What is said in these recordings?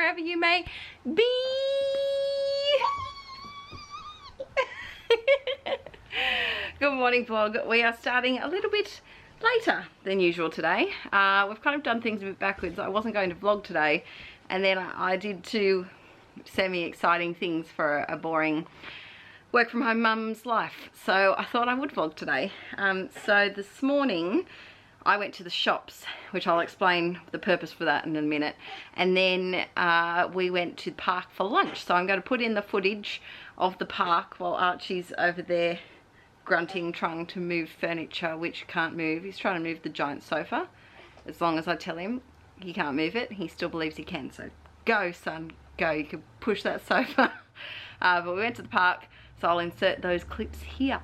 wherever you may be. Good morning, vlog. We are starting a little bit later than usual today. We've kind of done things a bit backwards. I wasn't going to vlog today, and then I did two semi-exciting things for a boring work from home mum's life, so I thought I would vlog today. So this morning I went to the shops, which I'll explain the purpose for that in a minute, and then we went to the park for lunch. So I'm going to put in the footage of the park while Archie's over there grunting, trying to move furniture which can't move. He's trying to move the giant sofa. As long as I tell him he can't move it, he still believes he can. So go, son, go, you can push that sofa. But we went to the park, so I'll insert those clips here.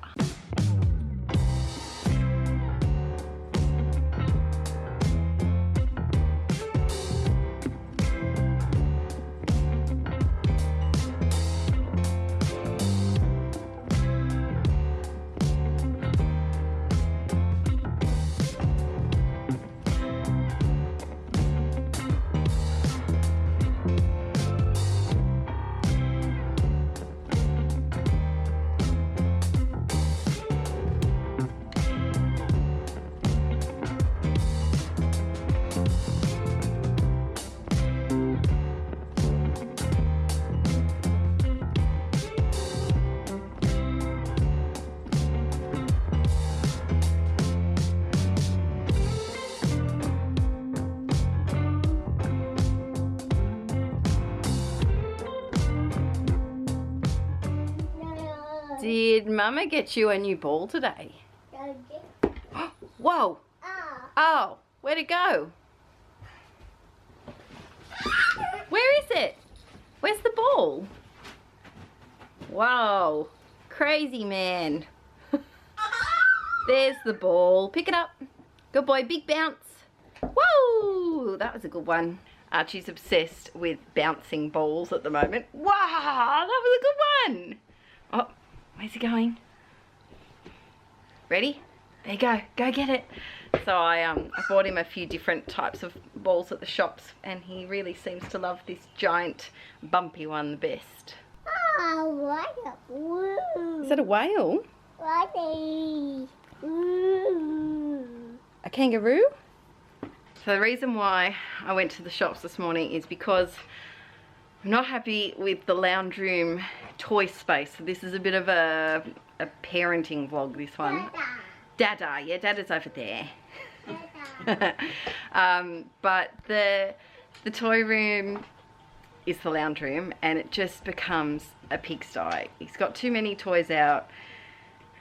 Did Mama get you a new ball today? Whoa! Oh, where'd it go? Where is it? Where's the ball? Whoa, crazy man. There's the ball. Pick it up. Good boy, big bounce. Whoa, that was a good one. Archie's obsessed with bouncing balls at the moment. Wow, that was a good one. Oh. Where's he going? Ready? There you go. Go get it. So I bought him a few different types of balls at the shops, and he really seems to love this giant bumpy one the best. Oh, whale. Is that a whale? A kangaroo? So the reason why I went to the shops this morning is because I'm not happy with the lounge room toy space. So this is a bit of a parenting vlog, this one. Dada, yeah, Dada's over there. But the toy room is the lounge room, and it just becomes a pigsty. He's got too many toys out,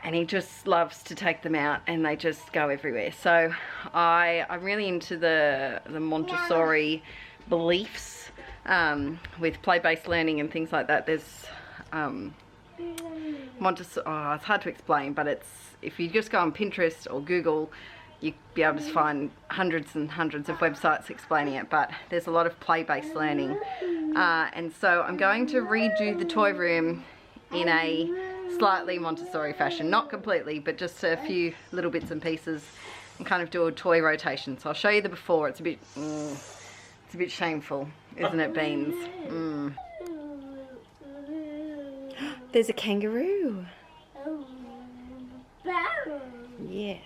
and he just loves to take them out, and they just go everywhere. So I'm really into the Montessori beliefs with play-based learning and things like that. There's Montessori, it's hard to explain, but it's, if you just go on Pinterest or Google, you'll be able to find hundreds and hundreds of websites explaining it. But there's a lot of play-based learning, and so I'm going to redo the toy room in a slightly Montessori fashion, not completely, but just a few little bits and pieces, and kind of do a toy rotation. So I'll show you the before. It's a bit shameful, isn't it, Beans? There's a kangaroo. Yes.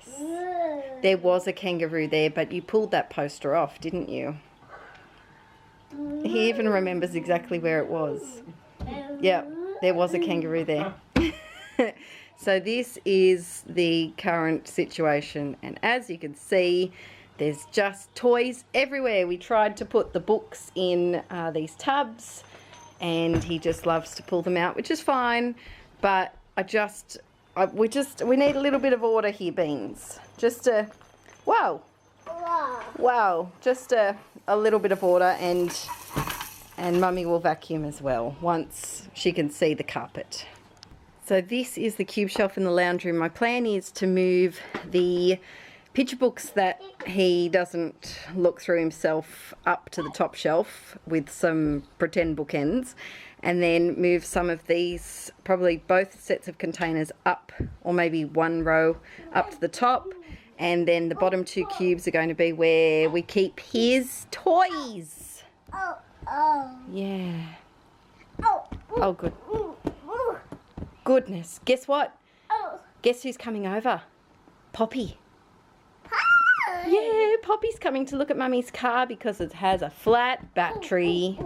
There was a kangaroo there, but you pulled that poster off, didn't you? He even remembers exactly where it was. Yeah, there was a kangaroo there. So this is the current situation, and as you can see, there's just toys everywhere. We tried to put the books in these tubs, and he just loves to pull them out, which is fine, but we need a little bit of order here, Beans. Just a, wow, just a little bit of order, and Mummy will vacuum as well once she can see the carpet. So this is the cube shelf in the lounge room. My plan is to move the picture books that he doesn't look through himself up to the top shelf with some pretend bookends, and then move some of these, probably both sets of containers up, or maybe one row up to the top, and then the bottom two cubes are going to be where we keep his toys. Oh. Yeah. Oh. Oh, good. Goodness. Guess what? Oh. Guess who's coming over? Poppy. Pie. Yeah, Poppy's coming to look at Mummy's car because it has a flat battery.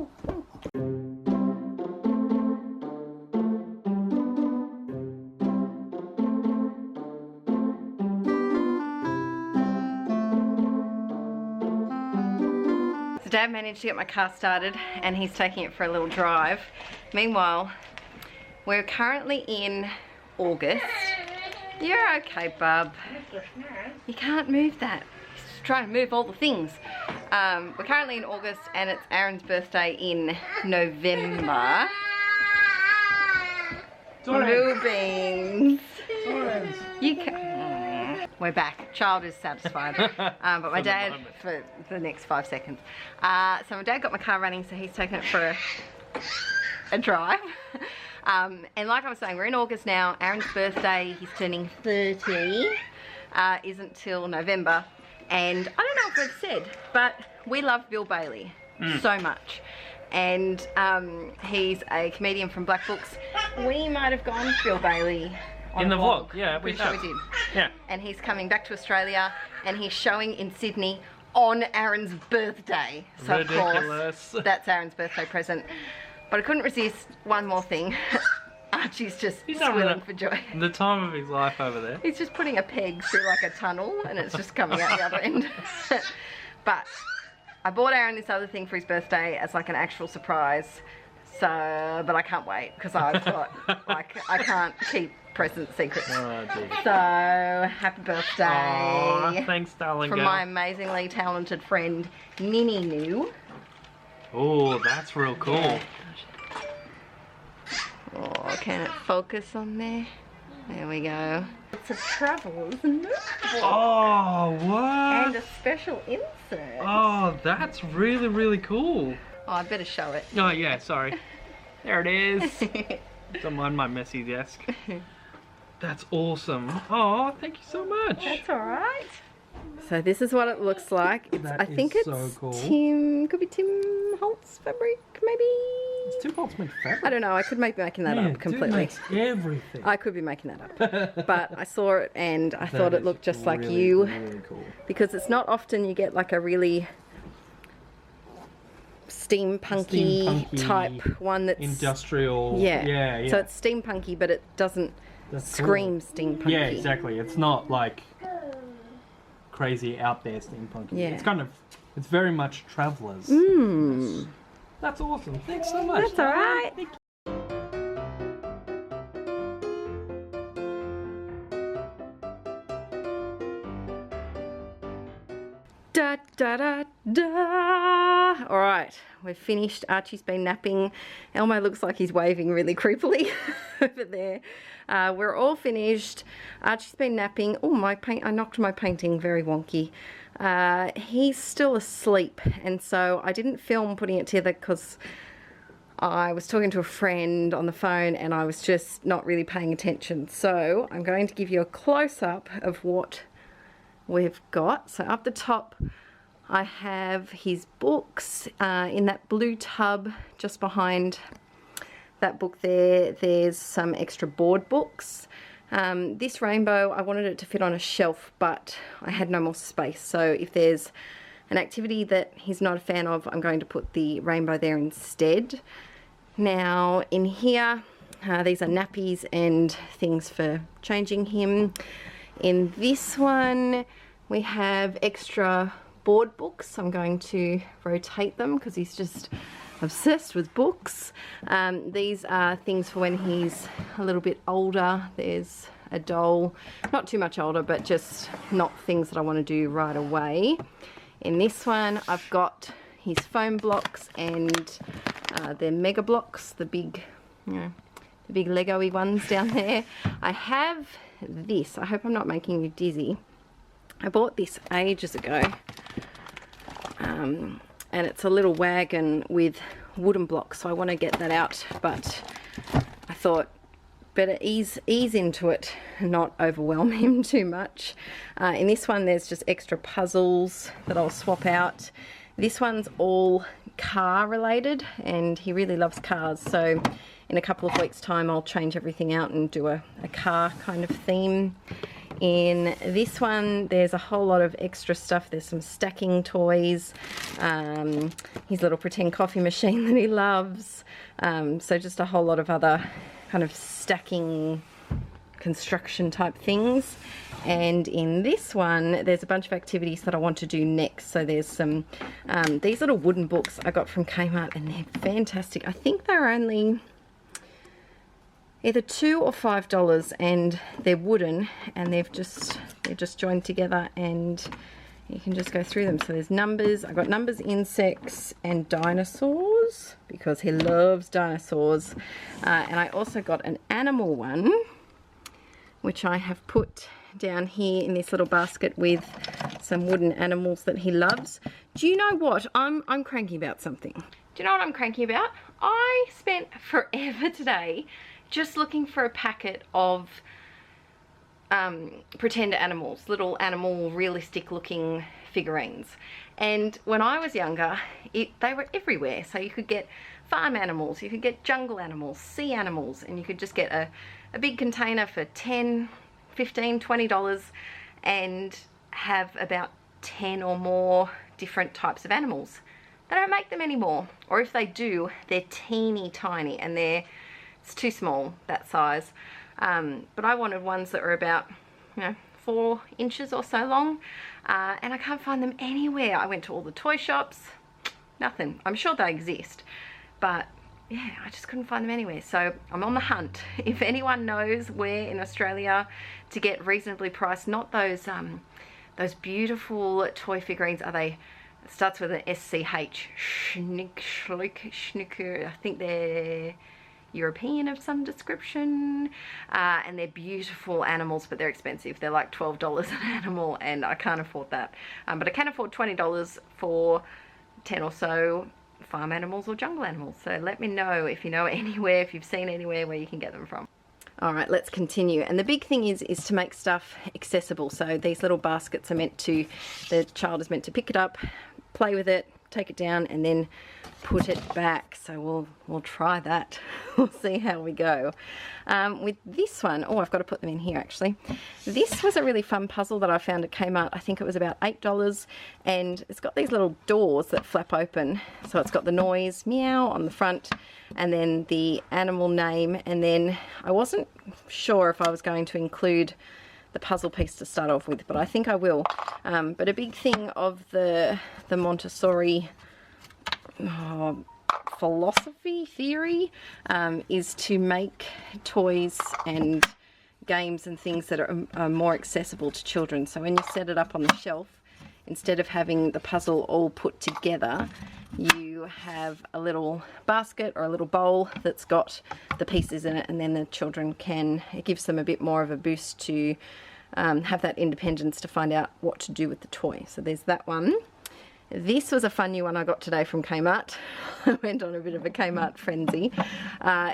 So Dad managed to get my car started and he's taking it for a little drive. Meanwhile, we're currently in August. You're okay, bub. You can't move that. He's just trying to move all the things. We're currently in August and it's Aaron's birthday in November. Blue beans. You can. We're back. Child is satisfied. But my dad, for the next 5 seconds. So my dad got my car running, so he's taking it for a drive. And like I was saying, we're in August now. Aaron's birthday, he's turning 30, isn't till November. And I don't know if I've said, but we love Bill Bailey so much. And he's a comedian from Black Books. We might have gone to Bill Bailey on in the vlog. vlog. Yeah, we have. We did. Yeah. And he's coming back to Australia and he's showing in Sydney on Aaron's birthday. So Ridiculous. of course, that's Aaron's birthday present. But I couldn't resist one more thing. Archie's just squealing for joy. The time of his life over there. He's just putting a peg through like a tunnel and it's just coming out the other end. But I bought Aaron this other thing for his birthday as like an actual surprise. So, but I can't wait because I've got, like, I can't keep present secrets. Oh, dear. So, happy birthday. Aw, thanks, darling From girl. my amazingly talented friend, Nini New. Oh, that's real cool. Oh, can it focus on there? There we go. It's a traveller's notebook. Oh, what? And a special insert. Oh, that's really, really cool. Oh, I better show it. Oh, yeah, sorry. There it is. Don't mind my messy desk. That's awesome. Oh, thank you so much. That's alright. So this is what it looks like. It's, That I think is it's so cool. could be Tim Holtz fabric, maybe? It's too hot to make fabric. I don't know, I could be making that up completely. Everything. I could be making that up. But I saw it and I thought it looked just like really, you. Really cool. Because it's not often you get like a really steampunky type one that's industrial. yeah. Yeah. So it's steampunky but it doesn't scream steampunky. Yeah, exactly. It's not like crazy out there steampunky. Yeah. It's kind of, it's very much travelers. That's awesome. Thanks so much. That's alright. Thank you. Da da da da. Alright, we've finished. Archie's been napping. Elmo looks like he's waving really creepily over there. We're all finished. Archie's been napping. Oh, I knocked my painting very wonky. He's still asleep, and so I didn't film putting it together because I was talking to a friend on the phone and I was just not really paying attention. So I'm going to give you a close-up of what we've got. So up the top I have his books in that blue tub just behind that book there. There's some extra board books. This rainbow, I wanted it to fit on a shelf, but I had no more space. So if there's an activity that he's not a fan of, I'm going to put the rainbow there instead. Now in here, these are nappies and things for changing him. In this one, we have extra board books. I'm going to rotate them because he's just obsessed with books. These are things for when he's a little bit older. There's a doll, not too much older, but just not things that I want to do right away. In this one, I've got his foam blocks and they're mega blocks, the big, the big Lego-y ones down there. I have this. I hope I'm not making you dizzy. I bought this ages ago. And it's a little wagon with wooden blocks, so I want to get that out, but I thought better ease into it and not overwhelm him too much. In this one there's just extra puzzles that I'll swap out, This one's all car related and he really loves cars, so in a couple of weeks time I'll change everything out and do a car kind of theme. In this one there's a whole lot of extra stuff. There's some stacking toys, his little pretend coffee machine that he loves, so just a whole lot of other kind of stacking construction type things. And in this one there's a bunch of activities that I want to do next. So there's some these little wooden books I got from Kmart and they're fantastic. I think they're only either $2 or $5 and they're wooden and they're just joined together and you can just go through them. So there's numbers. I got numbers, insects and dinosaurs because he loves dinosaurs, and I also got an animal one which I have put down here in this little basket with some wooden animals that he loves. Do you know what? I'm cranky about something. Do you know what I'm cranky about? I spent forever today just looking for a packet of pretend animals, little animal realistic looking figurines. And when I was younger, they were everywhere. So you could get farm animals, you could get jungle animals, sea animals, and you could just get a big container for $10, $15, $20 and have about 10 or more different types of animals. They don't make them anymore, or if they do, they're teeny tiny and it's too small, that size. But I wanted ones that were about, 4 inches or so long, and I can't find them anywhere. I went to all the toy shops, nothing. I'm sure they exist, but yeah, I just couldn't find them anywhere. So I'm on the hunt. If anyone knows where in Australia to get reasonably priced, not those beautiful toy figurines, it starts with an SCH, Schnick, I think they're European of some description, and they're beautiful animals, but they're expensive. They're like $12 an animal and I can't afford that, but I can afford $20 for 10 or so farm animals or jungle animals. So let me know if you know anywhere, if you've seen anywhere where you can get them from. All right, let's continue. And the big thing is to make stuff accessible. So these little baskets are meant to, the child is meant to pick it up, play with it, take it down and then put it back. So we'll try that. We'll see how we go. With this one, I've got to put them in here actually. This was a really fun puzzle that I found at Kmart. I think it was about $8 and it's got these little doors that flap open. So it's got the noise meow on the front and then the animal name, and then I wasn't sure if I was going to include the puzzle piece to start off with, but I think I will. But a big thing of the Montessori philosophy theory is to make toys and games and things that are more accessible to children. So when you set it up on the shelf, instead of having the puzzle all put together, you have a little basket or a little bowl that's got the pieces in it, and then the children it gives them a bit more of a boost to have that independence to find out what to do with the toy. So there's that one. This was a fun new one I got today from Kmart. I went on a bit of a Kmart frenzy.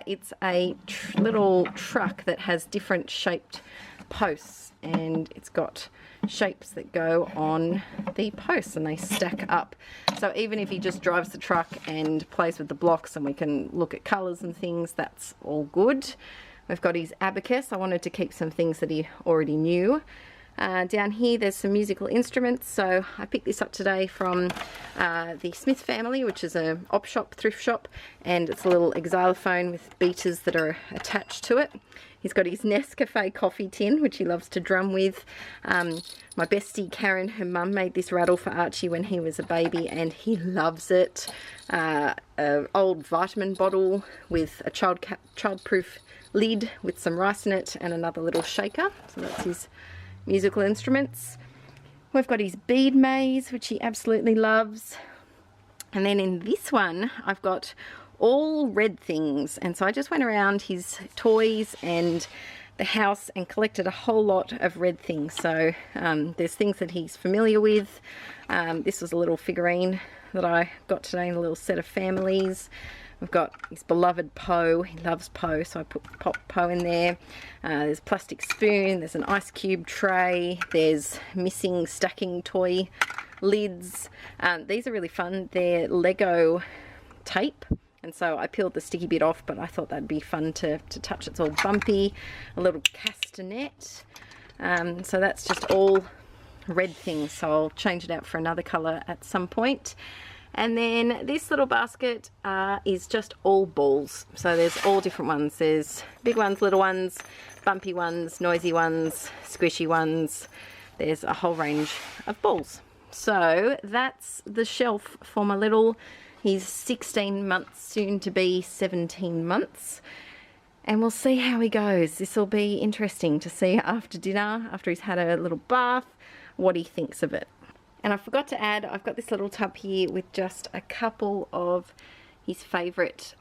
It's a little truck that has different shaped posts, and it's got shapes that go on the posts and they stack up. So even if he just drives the truck and plays with the blocks and we can look at colours and things, that's all good. We've got his abacus. I wanted to keep some things that he already knew. Down here there's some musical instruments, so I picked this up today from the Smith family, which is a op shop, thrift shop, and it's a little xylophone with beaters that are attached to it. He's got his Nescafe coffee tin, which he loves to drum with. My bestie Karen, her mum, made this rattle for Archie when he was a baby and he loves it. An old vitamin bottle with a childproof lid with some rice in it and another little shaker. So that's his musical instruments. We've got his bead maze, which he absolutely loves. And then in this one, I've got all red things, and so I just went around his toys and the house and collected a whole lot of red things. So there's things that he's familiar with. This was a little figurine that I got today in a little set of families. We've got his beloved Poe. He loves Poe, so I pop Poe in there. There's a plastic spoon, there's an ice cube tray, there's missing stacking toy lids. These are really fun. They're Lego tape. And so I peeled the sticky bit off, but I thought that'd be fun to touch. It's all bumpy. A little castanet. So that's just all red things. So I'll change it out for another colour at some point. And then this little basket is just all balls. So there's all different ones. There's big ones, little ones, bumpy ones, noisy ones, squishy ones. There's a whole range of balls. So that's the shelf for my little... He's 16 months, soon to be 17 months. And we'll see how he goes. This will be interesting to see after dinner, after he's had a little bath, what he thinks of it. And I forgot to add, I've got this little tub here with just a couple of his favourite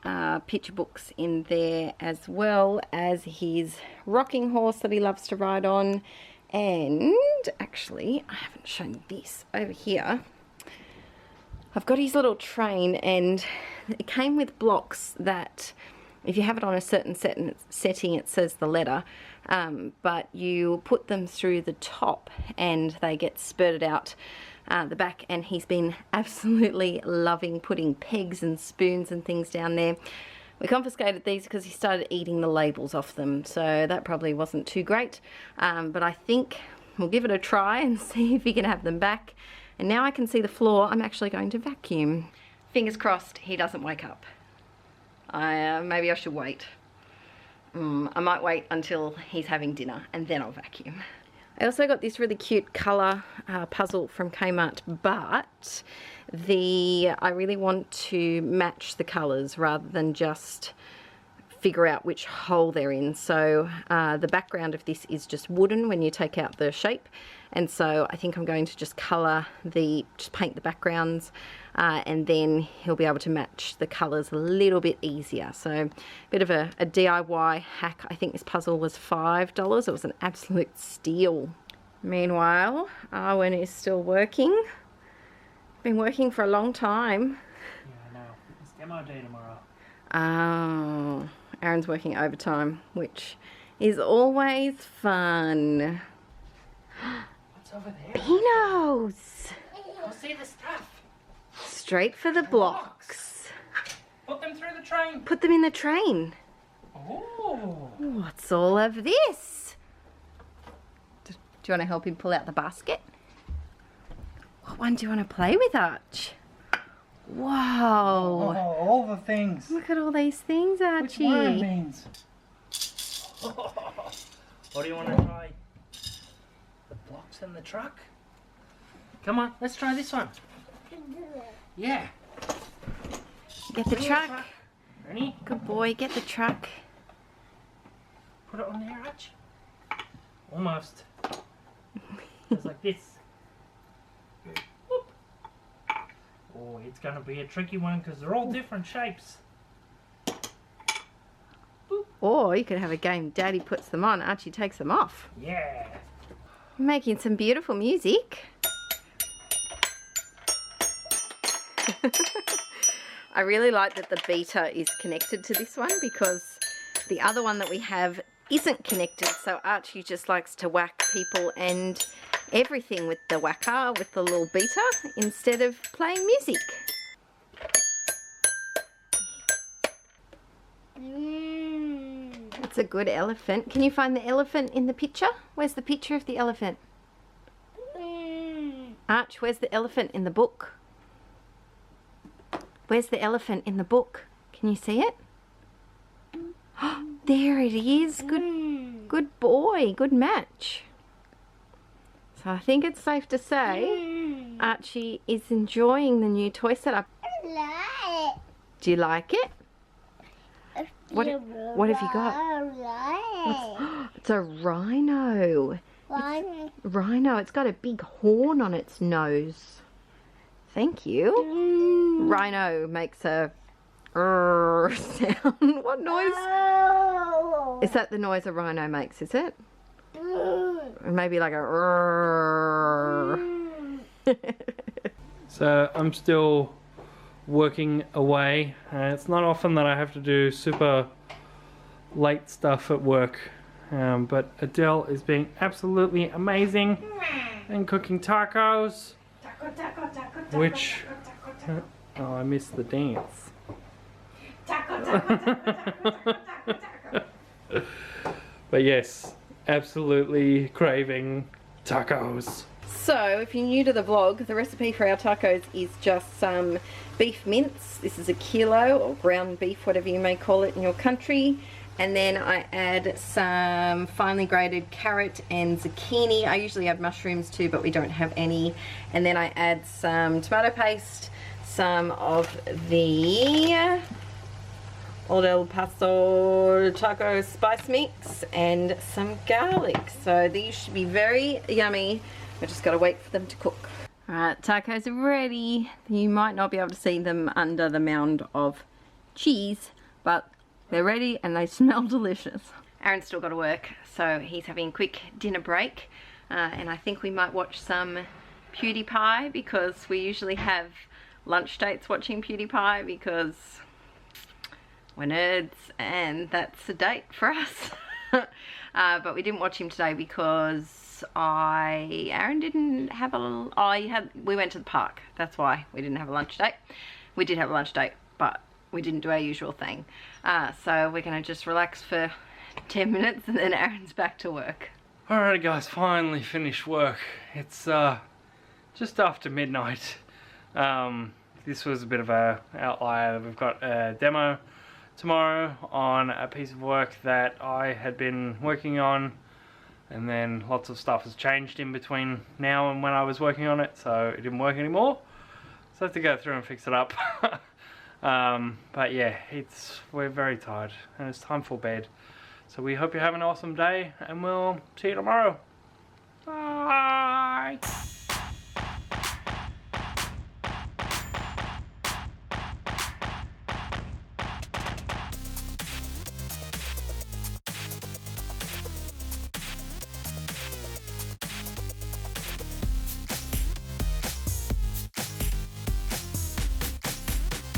picture books in there, as well as his rocking horse that he loves to ride on. And actually, I haven't shown this over here. I've got his little train, and it came with blocks that if you have it on a certain setting, it says the letter, but you put them through the top and they get spurted out the back, and he's been absolutely loving putting pegs and spoons and things down there. We confiscated these because he started eating the labels off them, so that probably wasn't too great, but I think we'll give it a try and see if he can have them back. And now I can see the floor. I'm actually going to vacuum. Fingers crossed he doesn't wake up. Maybe I should wait. I might wait until he's having dinner and then I'll vacuum. I also got this really cute colour puzzle from Kmart, but I really want to match the colours rather than just figure out which hole they're in. So the background of this is just wooden when you take out the shape, and so I think I'm going to just just paint the backgrounds, and then he'll be able to match the colours a little bit easier. So a bit of a DIY hack. I think this puzzle was $5. It was an absolute steal. Meanwhile, Arwen is still working. Been working for a long time. Yeah, I know. It's demo day tomorrow. Oh, Aaron's working overtime, which is always fun. What's over there? Beanos! Go see the stuff. Straight for the blocks. Put them through the train. Put them in the train. Oh. What's all of this? Do you want to help him pull out the basket? What one do you want to play with, Arch? Wow. Oh, all the things. Look at all these things, Archie. Which one it means? What do you want to try? The blocks in the truck? Come on, let's try this one. Yeah. Get the truck. Ready? Good boy, get the truck. Put it on there, Arch. Almost. Just like this. Whoop. Oh, it's going to be a tricky one because they're all different shapes. Or you could have a game, Daddy puts them on, Archie takes them off. Yeah. Making some beautiful music. I really like that the beater is connected to this one, because the other one that we have isn't connected, so Archie just likes to whack people and everything with the whacker, with the little beater, instead of playing music. It's a good elephant. Can you find the elephant in the picture? Where's the picture of the elephant? Arch, where's the elephant in the book? Where's the elephant in the book? Can you see it? There it is. Good boy. Good match. So I think it's safe to say Archie is enjoying the new toy setup. I like it. Do you like it? What have you got? It's a rhino. Rhino. It's got a big horn on its nose. Thank you. Rhino makes a sound. What noise? Oh. Is that the noise a rhino makes, is it? Maybe like a So I'm still working away. It's not often that I have to do super late stuff at work, but Adele is being absolutely amazing and cooking tacos. Which, oh, I missed the dance. But yes, absolutely craving tacos. So, if you're new to the vlog, the recipe for our tacos is just some beef mince. This is a kilo, or ground beef, whatever you may call it in your country. And then I add some finely grated carrot and zucchini. I usually add mushrooms too, but we don't have any. And then I add some tomato paste, some of the Adele Paso taco spice mix, and some garlic. So these should be very yummy. We just gotta wait for them to cook. Alright, tacos are ready. You might not be able to see them under the mound of cheese, but they're ready and they smell delicious. Aaron's still got to work, so he's having a quick dinner break. And I think we might watch some PewDiePie, because we usually have lunch dates watching PewDiePie because we're nerds and that's a date for us. But we didn't watch him today because Aaron didn't have we went to the park. That's why we didn't have a lunch date. We did have a lunch date, but we didn't do our usual thing. So we're gonna just relax for 10 minutes and then Aaron's back to work. Alright guys, finally finished work. It's just after midnight. This was a bit of a outlier. We've got a demo tomorrow on a piece of work that I had been working on, and then lots of stuff has changed in between now and when I was working on it, so it didn't work anymore. So I have to go through and fix it up. But yeah, we're very tired and it's time for bed. So we hope you have an awesome day and we'll see you tomorrow. Bye!